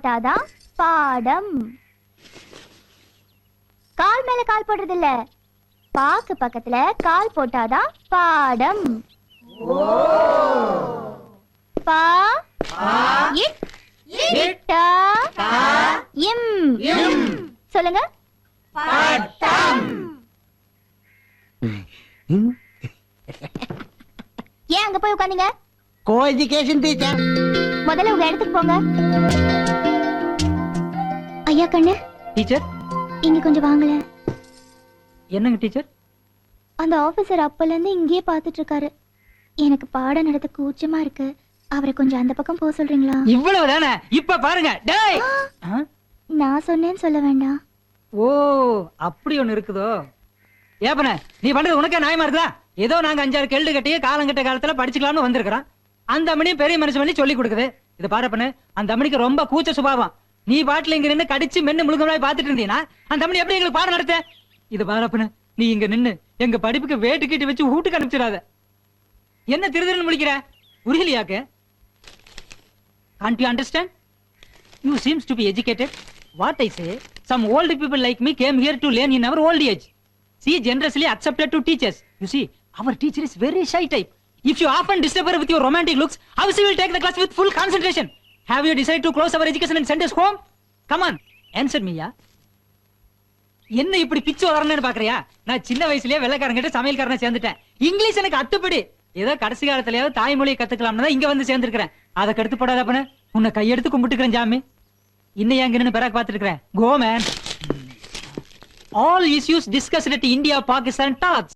போட்டாதான் பாடம். கால் மேல கால் போடுறது இல்ல, பாக்கு பக்கத்துல கால் போட்டாதான் பாடம். பா சொல்லுங்க. ஏன் அங்க போய் உட்கார்ந்தீங்க? Co education teacher. முதல்ல உங்க இடத்துக்கு போங்க. ஐயா கண்ணு டீச்சர், இங்க கொஞ்சம் வாங்கல. என்னங்க டீச்சர்? அந்த ஆபீசர் அப்பல இருந்து இங்கேயே பாத்துட்டு இருக்காரு. எனக்கு பாடம் நடத்த கூச்சமா இருக்கு. அவரை கொஞ்சம் அந்த பக்கம் போக சொல்றீங்களா? இவ்வளவு தானே? இப்ப பாருங்க. டேய், நான் சொன்னேன்னு சொல்ல வேண்டாம். ஓ அப்படி ஒண்ணு இருக்குதோ? ஏப்பன நீ பண்றது உனக்கே நியாயமா இருக்குதா? ஏதோ நாங்க 5-6 கேள்வி கட்டியே காலங்கட்ட காலத்துல படிச்சுக்கலாம்னு வந்திருக்கிறோம். அந்த அம்மனியும் பெரிய மனுஷன் பண்ணி சொல்லி கொடுக்குது. இது பாருப்பண்ணு, அந்த அம்மனிக்கு ரொம்ப கூச்ச சுபாவம். நீ பாட்டுல இங்க நின்று கடிச்சு மென்னு முழுங்கமாய் பாத்துட்டு இருந்தீங்கன்னா அந்த அம்மனி எப்படி எங்களுக்கு பாடம் நடத்த? இது பாருப்பண்ணு, நீ இங்க நின்னு எங்க படிப்புக்கு வேட்டு கீட்டு வச்சு வீட்டுக்கு அனுப்பிச்சிடாத. என்ன திருதிருன்னு முடிக்கிற? புரியலையாக்கு? Can't you understand? You seems to be educated. What I say, some old people like me came here to learn in our old age. See, generously accepted to teach us. You see, our teacher is very shy type. If you often disturb her with your romantic looks, how she will take the class with full concentration? Have you decided to close our education and send us home? Come on, answer me, ya. என்ன இப்படி பிச்சு வளரணும்னு பாக்குறியா? நான் சின்ன வயசுலயே வெள்ளைக்காரங்கிட்ட சமையல்காரனை சேர்ந்துட்டேன். English எனக்கு அத்துப்படி. ஏதோ கடைசி காலத்திலயாவது தாய்மொழியை கத்துக்கலாம்னு தான் இங்க வந்து சேர்ந்திருக்கிறேன். அதை கடுத்து போடாதப்பன உன்னை கையெடுத்து கும்பிட்டுக்கிறேன் ஜாமி. இன்னும் எங்க நின்னு பிறகு பாத்துட்டு இருக்கிறேன். Go man. All issues discussed at India Pakistan talks